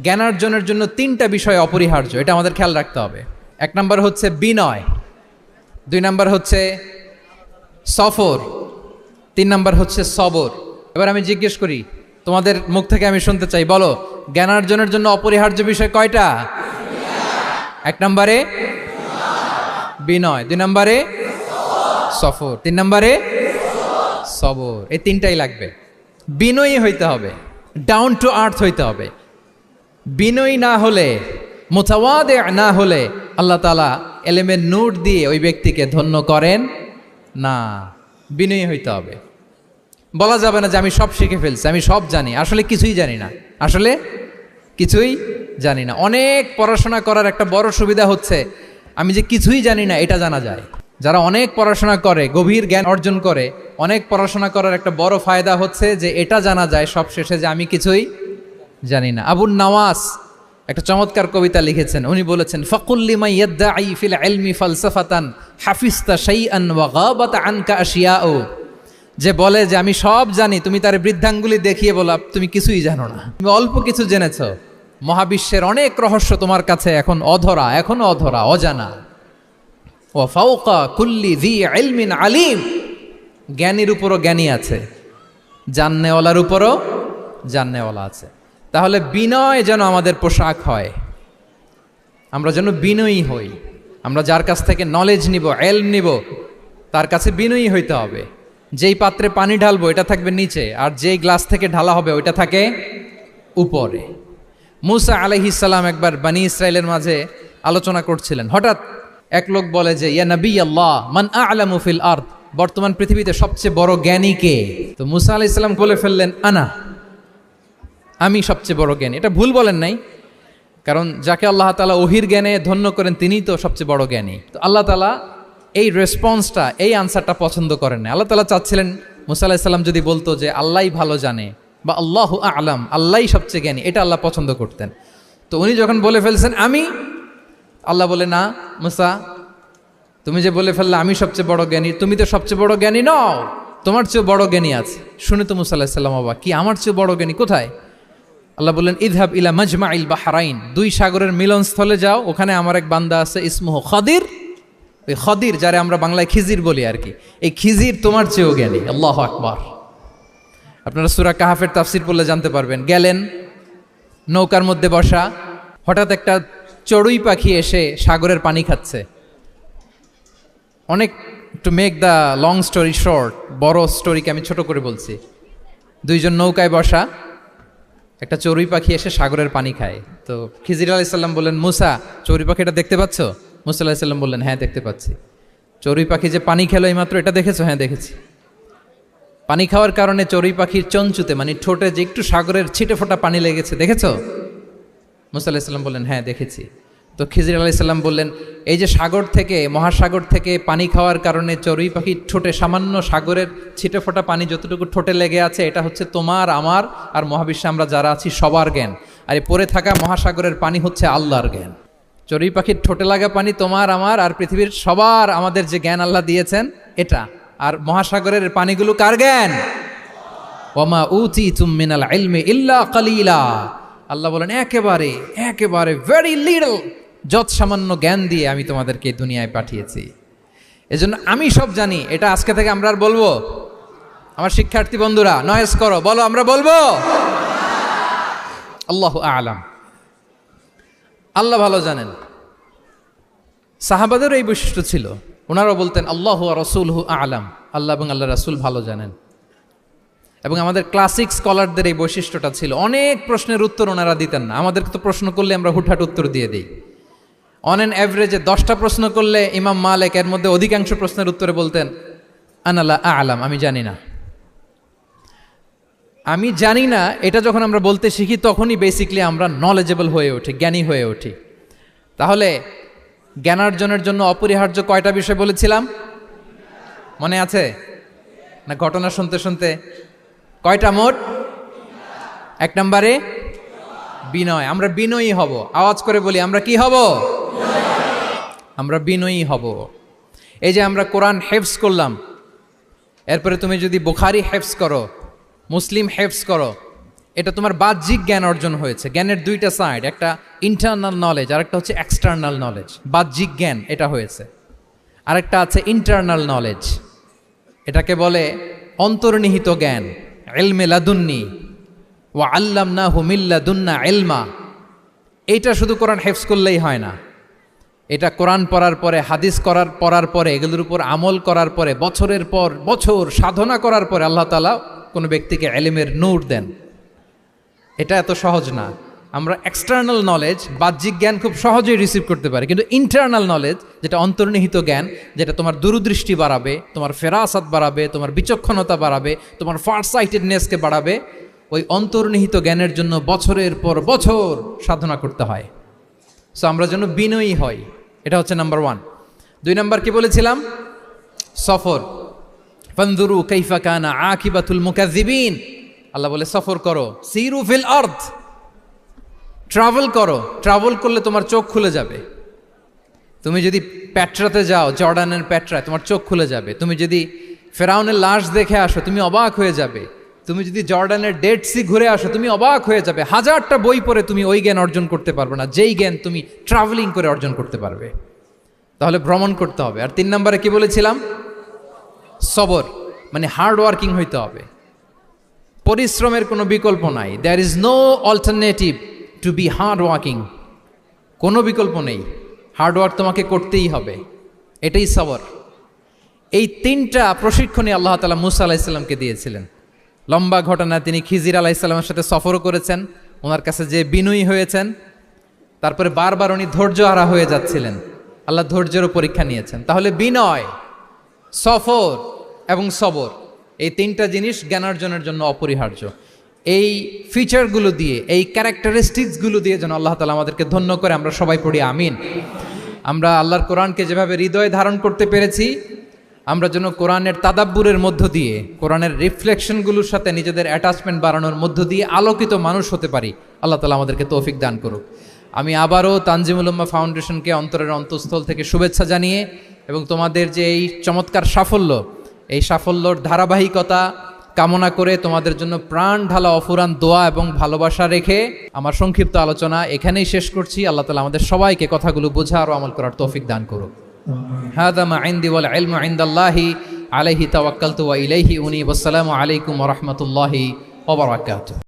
জ্ঞানার্জনের জন্য তিনটা বিষয় অপরিহার্য, এটা আমাদের খেয়াল রাখতে হবে। এক নম্বর হচ্ছে বিনয়, দুই নম্বর হচ্ছে সফর, তিন নম্বর হচ্ছে সবর। এবার আমি জিজ্ঞেস করি, তোমাদের মুখ থেকে আমি শুনতে চাই, বলো জ্ঞানার্জনের জন্য অপরিহার্য বিষয় কয়টা? এক নম্বরে বিনয়, দুই নম্বরে সফর, তিন নম্বরে সবর। এই তিনটাই লাগবে। বিনয়ী হইতে হবে, ডাউন টু আর্থ হইতে হবে। বিনয়ী না হলে, মুতাওয়াদি না হলে আল্লাহ তাআলা এলেমের নূর দিয়ে ওই ব্যক্তিকে ধন্য করেন না। বিনয়ী হইতে হবে। বলা যাবে না যে আমি সব শিখে ফেলছি, আমি সব জানি, আসলে কিছুই জানি না, আসলে কিছুই জানি না। অনেক পড়াশোনা করার একটা বড় সুবিধা হচ্ছে আমি যে কিছুই জানি না এটা জানা যায়। যারা অনেক পড়াশোনা করে, গভীর জ্ঞান অর্জন করে, অনেক পড়াশোনা করার একটা বড় ফায়দা হচ্ছে যে এটা জানা যায় সব শেষে যে আমি কিছুই জানি না। আবুন নাওয়াস একটা চমৎকার কবিতা লিখেছেন। উনি বলেছেন, ফাকুল্লি মান ইয়াদদাঈ ফিল ইলমি ফালসাফাতান হাফিজতা শাইআন ওয়া গাবাত আনকা আশিয়াউ। যে বলে যে আমি সব জানি, তুমি তার বৃদ্ধাঙ্গুলি দেখিয়ে বলা তুমি কিছুই জানো না, তুমি অল্প কিছু জেনেছো। মহাবিশ্বের অনেক রহস্য তোমার কাছে এখন অধরা, এখনো অধরা, অজানা। ওয়া ফাওকা কুল্লি যী ইলমিন আলিম। জ্ঞানীর উপরও জ্ঞানী আছে, জাননেওয়ালার উপরও জাননেওয়ালা আছে। তাহলে বিনয় যেন আমাদের পোশাক হয়, আমরা যেন বিনয়ী হই। আমরা যার কাছ থেকে নলেজ নিব, এলম নিব, তার কাছে বিনয়ী হইতে হবে। যেই পাত্রে পানি ঢালবো এটা থাকবে নিচে, আর যেই গ্লাস থেকে ঢালা হবে ওইটা থাকে উপরে। মুসা আলাইহিস সালাম একবার বনি ইসরাইলের মাঝে আলোচনা করছিলেন। হঠাৎ এক লোক বলে যে, ইয়া নবী আল্লাহ, মান আ'লামু ফিল আরদ, বর্তমান পৃথিবীতে সবচেয়ে বড় জ্ঞানী কে? তো মুসা আলাইহিস সালাম বলে ফেললেন, আনা, আমি সবচেয়ে বড় জ্ঞানী। এটা ভুল বলেন নাই, কারণ যাকে আল্লাহ তাআলা ওহির জ্ঞানে ধন্য করেন তিনিই তো সবচেয়ে বড় জ্ঞানী। তো আল্লাহ তাআলা এই রেসপন্সটা, এই আনসারটা পছন্দ করেন না। আল্লাহ তাআলা চাচ্ছিলেন মুসা আলাইহিস সালাম যদি বলতো যে আল্লাহই ভালো জানে বা আল্লাহু আ'লাম, আল্লাহই সবচেয়ে জ্ঞানী, এটা আল্লাহ পছন্দ করতেন। তো উনি যখন বলে ফেলছেন আমি, আল্লাহ বলে, না মুসা, তুমি যে বলে ফেললে আমি সবচেয়ে বড় জ্ঞানী, তুমি তো সবচেয়ে বড় জ্ঞানী নও, তোমার চেয়েও বড় জ্ঞানী আছে। শুনে তো মুসা আলাইহিস সালাম অবাক, কি আমার চেয়েও বড় জ্ঞানী কোথায়? আল্লাহ বললেন, ইযহাব ইলা মাজমাইল বাহরাইন, দুই সাগরের মিলনস্থলে যাও, ওখানে আমার এক বান্দা আছে ইসমুহু খাদির। ওই খাদির, যারে আমরা বাংলায় খিজির বলি আর কি, এই খিজির তোমার চেয়েও জ্ঞানী। আল্লাহু আকবার। আপনারা সূরা কাহাফের তাফসীর পড়লে জানতে পারবেন। গেলেন, নৌকার মধ্যে বসা, হঠাৎ একটা চড়ুই পাখি এসে সাগরের পানি খাচ্ছে। অনেক, to make the long story short, বড় স্টোরিকে আমি ছোট করে বলছি। দুইজন নৌকায় বসা, একটা চড়ুই পাখি এসে সাগরের পানি খায়। তো খিজির আলাইহিস সালাম বললেন, মুসা, চড়ুই পাখিটা দেখতে পাচ্ছ? মুসা আলাইহিস সালাম বললেন, হ্যাঁ দেখতে পাচ্ছি। চড়ুই পাখি যে পানি খেলো এইমাত্র, এটা দেখেছো? হ্যাঁ দেখেছি। পানি খাওয়ার কারণে চড়ুই পাখির চঞ্চুতে, মানে ঠোঁটে যে একটু সাগরের ছিটে ফোটা পানি লেগেছে, দেখেছো? মুসা আলাইহিস সালাম বললেন, হ্যাঁ দেখেছি। তো খিজির আলাইহিস সালাম বললেন, এই যে সাগর থেকে, মহাসাগর থেকে পানি খাওয়ার কারণে চড়ুই পাখির ঠোঁটে সামান্য সাগরের ছিটে ফোটা পানি যতটুকু ঠোঁটে লেগে আছে, এটা হচ্ছে তোমার, আমার আর মহাবিশ্বে আমরা যারা আছি সবার জ্ঞান। আর এই পড়ে থাকা মহাসাগরের পানি হচ্ছে আল্লাহর জ্ঞান। চড়ুই পাখির ঠোঁটে লাগা পানি তোমার, আমার আর পৃথিবীর সবার, আমাদের যে জ্ঞান আল্লাহ দিয়েছেন এটা। আর মহাসাগরের পানিগুলো কার জ্ঞান? ওয়ামা উতীতুম মিনাল ইলমি ইল্লা কালিলা। আল্লাহ বলেন, একেবারে একেবারে ভেরি লিটল, যত সামান্য জ্ঞান দিয়ে আমি তোমাদেরকে দুনিয়ায় পাঠিয়েছি। এজন্য আমি সব জানি, এটা আজকে থেকে আমরা আর বলবো? আমার শিক্ষার্থী বন্ধুরা নয়েজ করো, বলো আমরা বলবো আল্লাহু আ'লাম। আল্লাহ ভালো জানেন। সাহাবাদেরও এই বৈশিষ্ট্য ছিল, ওনারাও বলতেন আল্লাহু ওয়া রাসূলুহু আ'লাম, আল্লাহ এবং আল্লাহ রাসূল ভালো জানেন। এবং আমাদের ক্লাসিক স্কলারদের এই বৈশিষ্ট্যটা ছিল, অনেক প্রশ্নের উত্তর ওনারা দিতেন না। আমাদেরকে তো প্রশ্ন করলে আমরা হুটহাট উত্তর দিয়ে দিই। অন অ্যান অ্যাভারেজে 10টা প্রশ্ন করলে ইমাম মালিক এর মধ্যে অধিকাংশ প্রশ্নের উত্তরে বলতেন আনা লা আ'লাম, আমি জানি না। আমি জানি না, এটা যখন আমরা বলতে শিখি তখনই বেসিকলি আমরা নলেজেবল হয়ে উঠি, জ্ঞানী হয়ে উঠি। তাহলে জ্ঞানার্জনের জন্য অপরিহার্য কয়টা বিষয় বলেছিলাম? মনে আছে না? ঘটনা শুনতে শুনতে কয়টা মোট? এক নম্বরে বিনয়। আমরা বিনয়ী হব। আওয়াজ করে বলি, আমরা কি হব? আমরা বিনয়ী হব। এই যে আমরা কোরআন হেফজ করলাম, এরপরে তুমি যদি বুখারী হেফজ করো, মুসলিম হেফজ করো, এটা তোমার বাহ্যিক জ্ঞান অর্জন হয়েছে। জ্ঞানের দুইটা সাইড, একটা ইন্টারনাল নলেজ আর একটা হচ্ছে এক্সটার্নাল নলেজ। বাহ্যিক জ্ঞান এটা হয়েছে, আরেকটা আছে ইন্টারনাল নলেজ, এটাকে বলে অন্তর্নিহিত জ্ঞান। ইলমে লাদুন্নি ওয়া আল্লামনাহু মিন লাদুন্না ইলমা। এইটা শুধু কোরআন হেফজ করলেই হয় না, এটা কোরআন পড়ার পরে, হাদিস পড়ার পরে, এগুলোর উপর আমল করার পরে, বছরের পর বছর সাধনা করার পরে আল্লাহ তাআলা কোনো ব্যক্তিকে ইলমের নূর দেন। এটা এত সহজ না। আমরা এক্সটার্নাল নলেজ, বাহ্যিক জ্ঞান খুব সহজেই রিসিভ করতে পারি, কিন্তু ইন্টারনাল নলেজ, যেটা অন্তর্নিহিত জ্ঞান, যেটা তোমার দূরদৃষ্টি বাড়াবে, তোমার ফেরাসাত বাড়াবে, তোমার বিচক্ষণতা বাড়াবে, তোমার ফার সাইটেডনেসকে বাড়াবে, ওই অন্তর্নিহিত জ্ঞানের জন্য বছরের পর বছর সাধনা করতে হয়। সো আমরা যেন বিনয়ী হই, এটা হচ্ছে নাম্বার 1। 2 নাম্বার কি বলেছিলাম? সফর। ফানজুরু কাইফা কানা আকিবাতুল মুকাজ্জিবিন। আল্লাহ বলে সফর করো, সিরু ফিল আরদ, ট্রাভেল করো। ট্রাভেল করলে তোমার চোখ খুলে যাবে। তুমি যদি পেট্রাতে যাও, জর্ডানের পেট্রায়, তোমার চোখ খুলে যাবে। তুমি যদি ফেরাউনের লাশ দেখে আসো, তুমি অবাক হয়ে যাবে। তুমি যদি জর্ডানের ডেড সি ঘুরে আসো, তুমি অবাক হয়ে যাবে। 1000টা বই পড়ে তুমি ওই জ্ঞান অর্জন করতে পারবে না, যেই জ্ঞান তুমি ট্রাভেলিং করে অর্জন করতে পারবে। তাহলে ভ্রমণ করতে হবে। আর 3 নম্বরে কি বলেছিলাম? সবর, মানে হার্ড ওয়ার্কিং হইতে হবে। পরিশ্রমের কোনো বিকল্প নাই। There is no alternative to be hard working. কোনো বিকল্প নেই, হার্ড ওয়ার্ক তোমাকে করতেই হবে, এটাই সবর। এই 3টা প্রশিক্ষণই আল্লাহ তাআলা মুসা আলাইহিস সালামকে দিয়েছিলেন। লম্বা ঘটনা, তিনি খিজির আলাইহিস সালামের সাথে সফরও করেছেন, ওনার কাছে যে বিনয়ী হয়েছেন, তারপরে বারবার উনি ধৈর্যহারা হয়ে যাচ্ছিলেন, আল্লাহ ধৈর্যেরও পরীক্ষা নিয়েছেন। তাহলে বিনয়, সফর এবং সবর, এই 3টা জিনিস জ্ঞান অর্জনের জন্য অপরিহার্য। এই ফিচারগুলো দিয়ে, এই ক্যারেক্টারিস্টিক্সগুলো দিয়ে যেন আল্লাহ তাআলা আমাদেরকে ধন্য করে। আমরা সবাই পড়ি আমিন। আমরা আল্লাহর কোরআনকে যেভাবে হৃদয়ে ধারণ করতে পেরেছি, আমরা যেন কোরআনের তাদাব্বুরের মধ্য দিয়ে, কোরআনের রিফ্লেকশনগুলোর সাথে নিজেদের অ্যাটাচমেন্ট বাড়ানোর মধ্য দিয়ে আলোকিত মানুষ হতে পারি। আল্লাহ তাআলা আমাদেরকে তৌফিক দান করুক। আমি আবারও তানজিমুল উম্মাহ ফাউন্ডেশনকে অন্তরের অন্তঃস্থল থেকে শুভেচ্ছা জানিয়ে, এবং তোমাদের যে এই চমৎকার সাফল্য, এই সাফল্যর ধারাবাহিকতা কামনা করে, তোমাদের জন্য প্রাণ ঢালা অফুরান দোয়া এবং ভালোবাসা রেখে আমার সংক্ষিপ্ত আলোচনা এখানেই শেষ করছি। আল্লাহ তাআলা আমাদের সবাইকে কথাগুলো বোঝার ও আমল করার তৌফিক দান করুক। হাদা মা ইনদি ওয়াল ইলমু ইনদাল্লাহি আলাইহি তাওয়াক্কালতু ওয়া ইলাইহি উনীব। আসসালামু আলাইকুম ওয়া রাহমাতুল্লাহি ওয়া বারাকাতুহু।